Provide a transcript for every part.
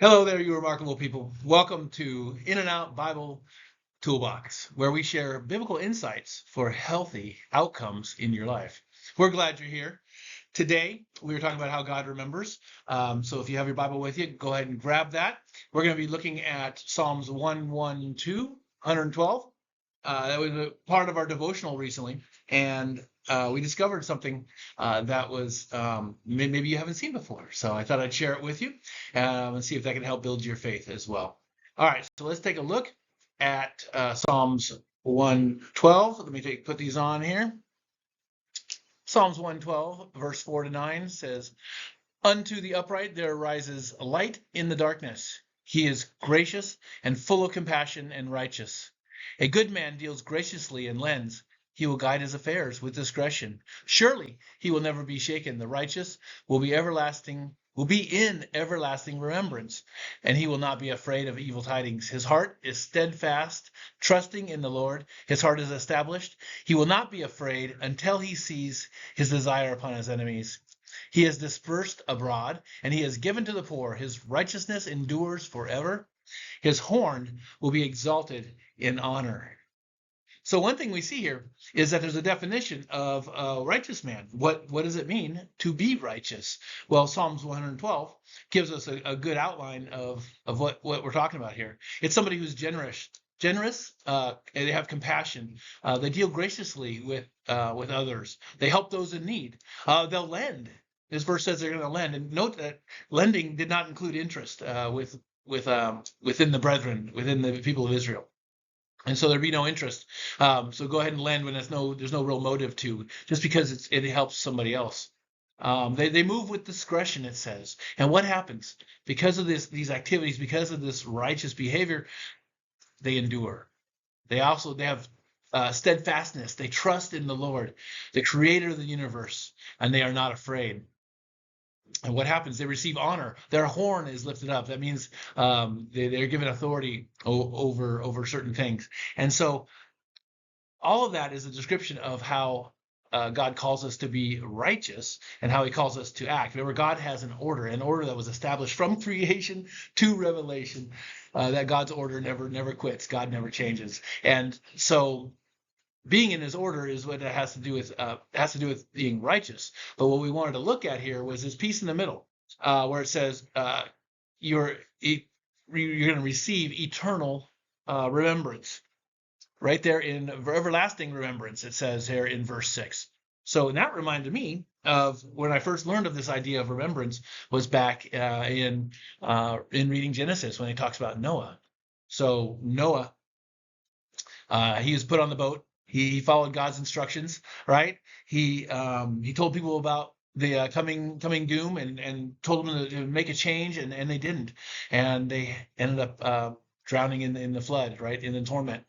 Hello there, you remarkable people. Welcome to In and Out Bible Toolbox, where we share biblical insights for healthy outcomes in your life. We're glad you're here. Today, we were talking about how God remembers. So if you have your Bible with you, go ahead and grab that. We're going to be looking at Psalms 112, 112. That was a part of our devotional recently, and we discovered something that was maybe you haven't seen before. So I thought I'd share it with you and see if that can help build your faith as well. All right, so let's take a look at Psalms 112. Let me put these on here. Psalms 112, verse 4 to 9 says, "Unto the upright there arises light in the darkness. He is gracious and full of compassion and righteous. A good man deals graciously and lends. He will guide his affairs with discretion. Surely he will never be shaken. The righteous will be in everlasting remembrance, and he will not be afraid of evil tidings. His heart is steadfast, trusting in the Lord. His heart is established. He will not be afraid until he sees his desire upon his enemies. He is dispersed abroad, and he is given to the poor. His righteousness endures forever. His horn will be exalted in honor." So one thing we see here is that there's a definition of a righteous man. What does it mean to be righteous? Well, Psalms 112 gives us a good outline of what we're talking about here. It's somebody who's generous, and they have compassion. They deal graciously with others. They help those in need. They'll lend. This verse says they're going to lend, and note that lending did not include interest within the brethren, within the people of Israel. And so there'd be no interest. So go ahead and lend when there's no real motive to, just because it helps somebody else. They move with discretion, it says. And what happens? Because of these activities, because of this righteous behavior, they endure. They have steadfastness. They trust in the Lord, the creator of the universe, and they are not afraid. And what happens? They receive honor. Their horn is lifted up. That means they're given authority over certain things. And so all of that is a description of how God calls us to be righteous and how he calls us to act. Remember, God has an order that was established from creation to Revelation, that God's order never quits. God never changes. And so being in his order is what it has to do with being righteous. But what we wanted to look at here was this piece in the middle, where it says you're going to receive eternal remembrance. Right there in everlasting remembrance, it says here in verse 6. So that reminded me of when I first learned of this idea of remembrance was back in reading Genesis when he talks about Noah. So Noah, he was put on the boat. He followed God's instructions, right? He told people about the coming doom and told them to make a change, and they didn't, and they ended up drowning in the flood, right, in the torment.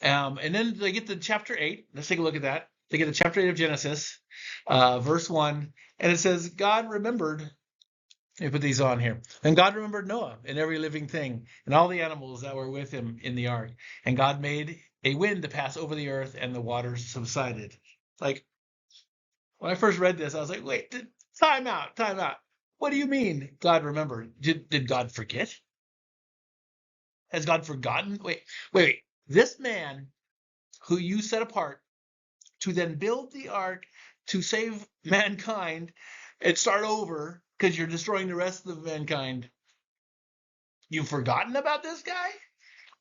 And then they get to chapter 8. Let's take a look at that. They get to chapter 8 of Genesis, verse 1, and it says, God remembered. Let me put these on here. And God remembered Noah and every living thing and all the animals that were with him in the ark. And God made a wind to pass over the earth, and the waters subsided. Like, when I first read this, I was like, wait, time out. What do you mean God remembered? Did God forget? Has God forgotten? Wait. This man who you set apart to then build the ark to save mankind and start over because you're destroying the rest of mankind, you've forgotten about this guy?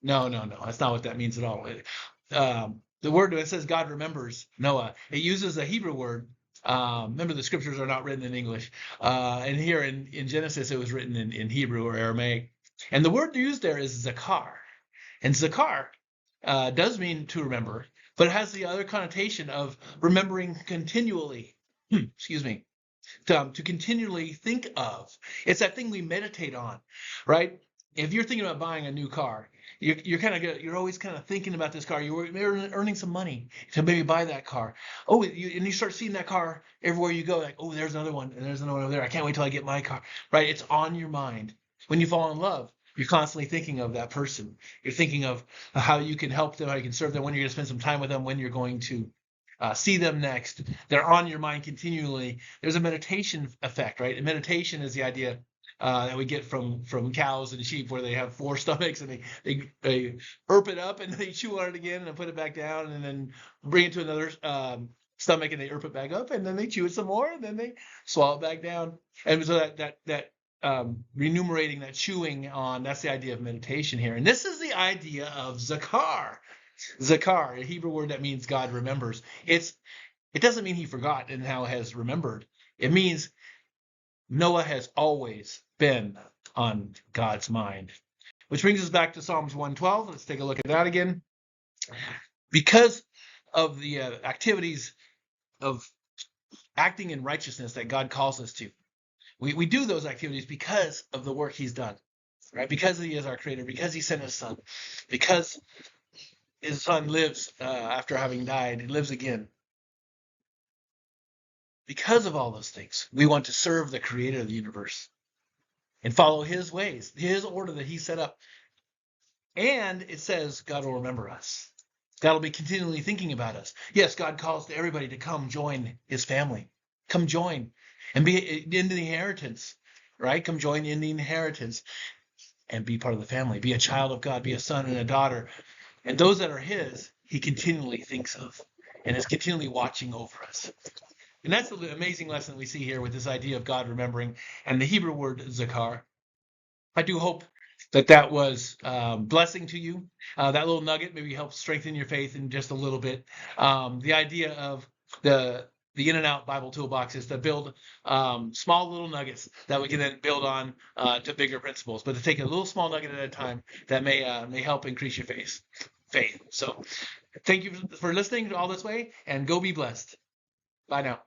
No. That's not what that means at all. The word that says God remembers Noah, it uses a Hebrew word. Remember, the scriptures are not written in English. And here in Genesis, it was written in Hebrew or Aramaic. And the word used there is ZAKAR. And ZAKAR does mean to remember, but it has the other connotation of remembering continually. Excuse me. To continually think of. It's that thing we meditate on, right? If you're thinking about buying a new car, you're always kind of thinking about this car. You're earning some money to maybe buy that car. Oh, and you start seeing that car everywhere you go. Like, oh, there's another one, and there's another one over there. I can't wait till I get my car. Right? It's on your mind. When you fall in love, you're constantly thinking of that person. You're thinking of how you can help them, how you can serve them, when you're going to spend some time with them, when you're going to see them next. They're on your mind continually. There's a meditation effect, right? And meditation is the idea that we get from cows and sheep, where they have 4 stomachs, and they erp it up and they chew on it again and then put it back down, and then bring it to another stomach and they erp it back up, and then they chew it some more, and then they swallow it back down. And so that remunerating, that chewing on, that's the idea of meditation here. And this is the idea of ZAKAR. ZAKAR, a Hebrew word that means God remembers. It doesn't mean he forgot and now has remembered. It means Noah has always been on God's mind. Which brings us back to Psalms 112. Let's take a look at that again. Because of the activities of acting in righteousness that God calls us to, we do those activities because of the work he's done, right? Because he is our creator, because he sent his son, because his son lives after having died, he lives again. Because of all those things, we want to serve the creator of the universe and follow his ways, his order that he set up. And it says God will remember us. God will be continually thinking about us. Yes, God calls to everybody to come join his family. Come join and be in the inheritance, right? Come join in the inheritance and be part of the family. Be a child of God, be a son and a daughter. And those that are his, he continually thinks of and is continually watching over us. And that's the amazing lesson we see here with this idea of God remembering and the Hebrew word ZAKAR. I do hope that was blessing to you. That little nugget maybe helps strengthen your faith in just a little bit. The idea of the In and Out Bible Toolbox is to build small little nuggets that we can then build on to bigger principles, but to take a little small nugget at a time that may help increase your faith. So thank you for listening all this way, and go be blessed. Bye now.